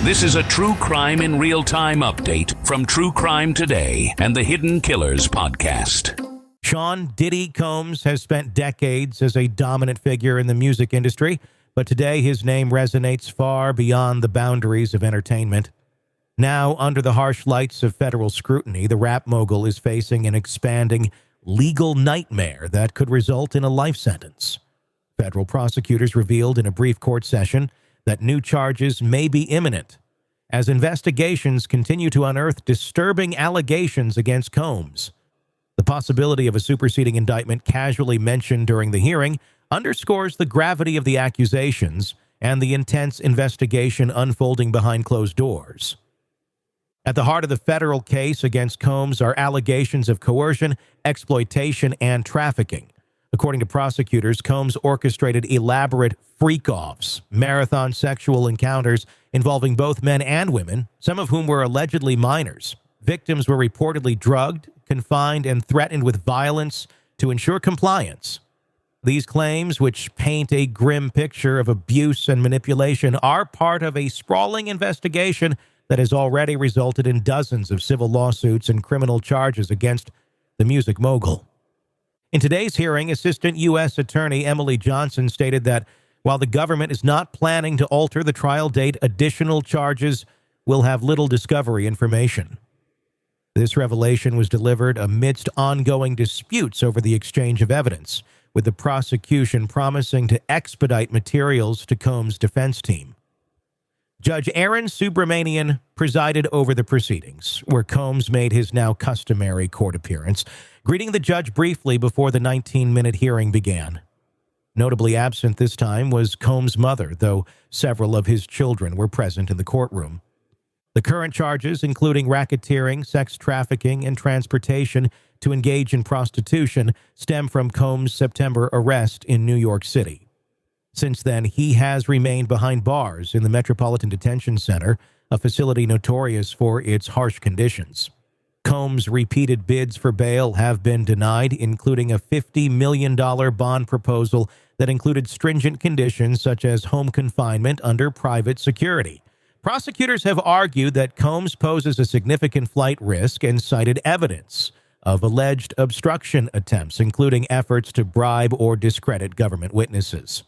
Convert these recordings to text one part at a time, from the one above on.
This is a True Crime in Real Time update from True Crime Today and the Hidden Killers podcast. Sean Diddy Combs has spent decades as a dominant figure in the music industry, but today his name resonates far beyond the boundaries of entertainment. Now, under the harsh lights of federal scrutiny, the rap mogul is facing an expanding legal nightmare that could result in a life sentence. Federal prosecutors revealed in a brief court session that new charges may be imminent as investigations continue to unearth disturbing allegations against Combs. The possibility of a superseding indictment casually mentioned during the hearing underscores the gravity of the accusations and the intense investigation unfolding behind closed doors. At the heart of the federal case against Combs are allegations of coercion, exploitation, and trafficking. According to prosecutors, Combs orchestrated elaborate freak-offs, marathon sexual encounters involving both men and women, some of whom were allegedly minors. Victims were reportedly drugged, confined, and threatened with violence to ensure compliance. These claims, which paint a grim picture of abuse and manipulation, are part of a sprawling investigation that has already resulted in dozens of civil lawsuits and criminal charges against the music mogul. In today's hearing, Assistant U.S. Attorney Emily Johnson stated that while the government is not planning to alter the trial date, additional charges will have little discovery information. This revelation was delivered amidst ongoing disputes over the exchange of evidence, with the prosecution promising to expedite materials to Combs' defense team. Judge Aaron Subramanian presided over the proceedings, where Combs made his now customary court appearance, greeting the judge briefly before the 19-minute hearing began. Notably absent this time was Combs' mother, though several of his children were present in the courtroom. The current charges, including racketeering, sex trafficking, and transportation to engage in prostitution, stem from Combs' September arrest in New York City. Since then, he has remained behind bars in the Metropolitan Detention Center, a facility notorious for its harsh conditions. Combs' repeated bids for bail have been denied, including a $50 million bond proposal that included stringent conditions such as home confinement under private security. Prosecutors have argued that Combs poses a significant flight risk and cited evidence of alleged obstruction attempts, including efforts to bribe or discredit government witnesses.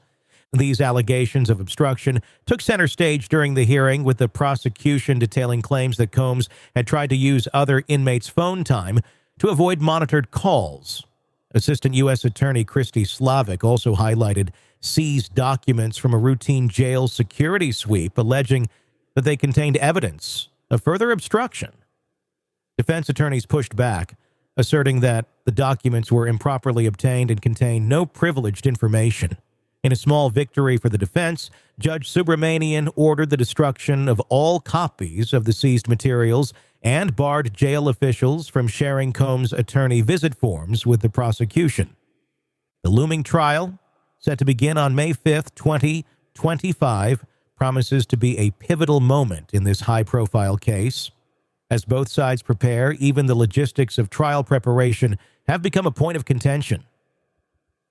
These allegations of obstruction took center stage during the hearing, with the prosecution detailing claims that Combs had tried to use other inmates' phone time to avoid monitored calls. Assistant U.S. Attorney Christy Slavic also highlighted seized documents from a routine jail security sweep, alleging that they contained evidence of further obstruction. Defense attorneys pushed back, asserting that the documents were improperly obtained and contained no privileged information. In a small victory for the defense, Judge Subramanian ordered the destruction of all copies of the seized materials and barred jail officials from sharing Combs' attorney visit forms with the prosecution. The looming trial, set to begin on May 5th, 2025, promises to be a pivotal moment in this high-profile case. As both sides prepare, even the logistics of trial preparation have become a point of contention.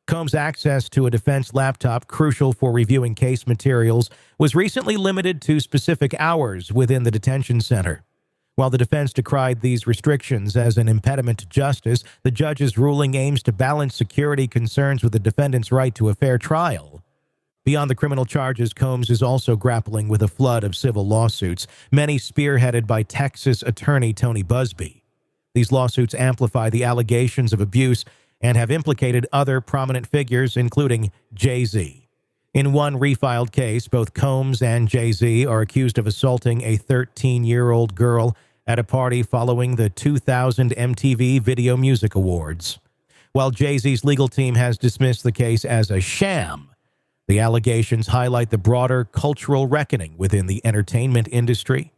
Combs' access to a defense laptop crucial for reviewing case materials was recently limited to specific hours within the detention center. While the defense decried these restrictions as an impediment to justice, the judge's ruling aims to balance security concerns with the defendant's right to a fair trial. Beyond the criminal charges, Combs is also grappling with a flood of civil lawsuits, many spearheaded by Texas attorney Tony Busby. These lawsuits amplify the allegations of abuse and have implicated other prominent figures, including Jay-Z. In one refiled case, both Combs and Jay-Z are accused of assaulting a 13-year-old girl at a party following the 2000 MTV Video Music Awards. While Jay-Z's legal team has dismissed the case as a sham, the allegations highlight the broader cultural reckoning within the entertainment industry.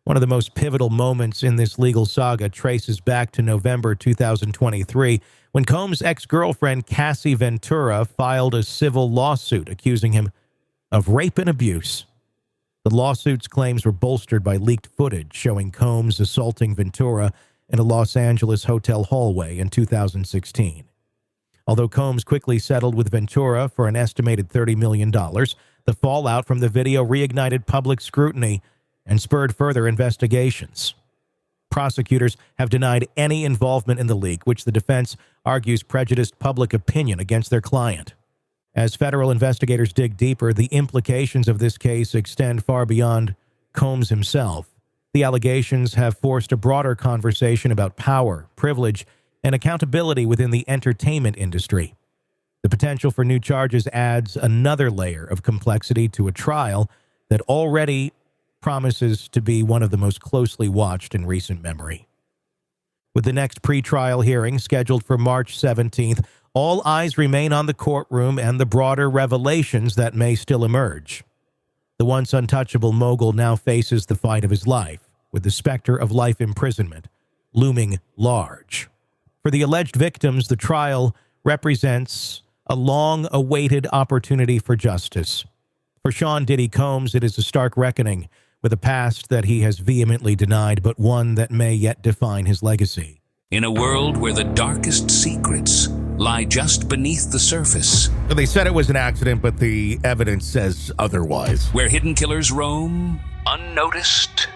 One of the most pivotal moments in this legal saga traces back to November 2023, when Combs' ex-girlfriend Cassie Ventura filed a civil lawsuit accusing him of rape and abuse. The lawsuit's claims were bolstered by leaked footage showing Combs assaulting Ventura in a Los Angeles hotel hallway in 2016. Although Combs quickly settled with Ventura for an estimated $30 million, the fallout from the video reignited public scrutiny and spurred further investigations. Prosecutors have denied any involvement in the leak, which the defense argues prejudiced public opinion against their client. As federal investigators dig deeper, the implications of this case extend far beyond Combs himself. The allegations have forced a broader conversation about power, privilege, and accountability within the entertainment industry. The potential for new charges adds another layer of complexity to a trial that already promises to be one of the most closely watched in recent memory. With the next pretrial hearing scheduled for March 17th, all eyes remain on the courtroom and the broader revelations that may still emerge. The once untouchable mogul now faces the fight of his life, with the specter of life imprisonment looming large. For the alleged victims, the trial represents a long-awaited opportunity for justice. For Sean Diddy Combs, it is a stark reckoning with a past that he has vehemently denied, but one that may yet define his legacy. In a world where the darkest secrets lie just beneath the surface. They said it was an accident, but the evidence says otherwise. Where hidden killers roam, unnoticed,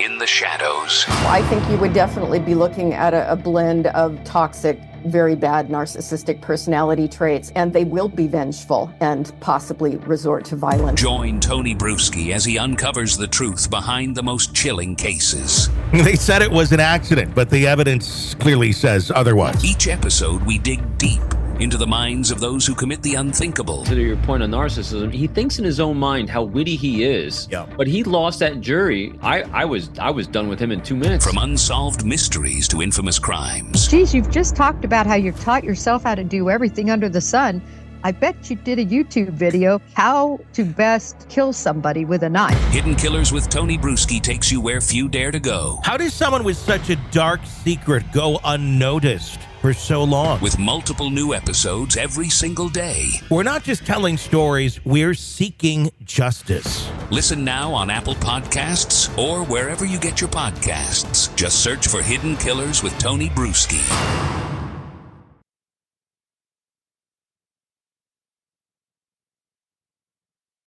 in the shadows. I think you would definitely be looking at a blend of toxic, very bad narcissistic personality traits, and they will be vengeful and possibly resort to violence. Join Tony Bruschi as he uncovers the truth behind the most chilling cases. They said it was an accident, but the evidence clearly says otherwise. Each episode, we dig deep into the minds of those who commit the unthinkable. To your point on narcissism, he thinks in his own mind how witty he is. Yeah. But he lost that jury. I was done with him in 2 minutes. From unsolved mysteries to infamous crimes. Geez, you've just talked about how you've taught yourself how to do everything under the sun. I bet you did a YouTube video, how to best kill somebody with a knife. Hidden Killers with Tony Bruschi takes you where few dare to go. How does someone with such a dark secret go unnoticed for so long? With multiple new episodes every single day. We're not just telling stories, we're seeking justice. Listen now on Apple Podcasts or wherever you get your podcasts. Just search for Hidden Killers with Tony Bruschi.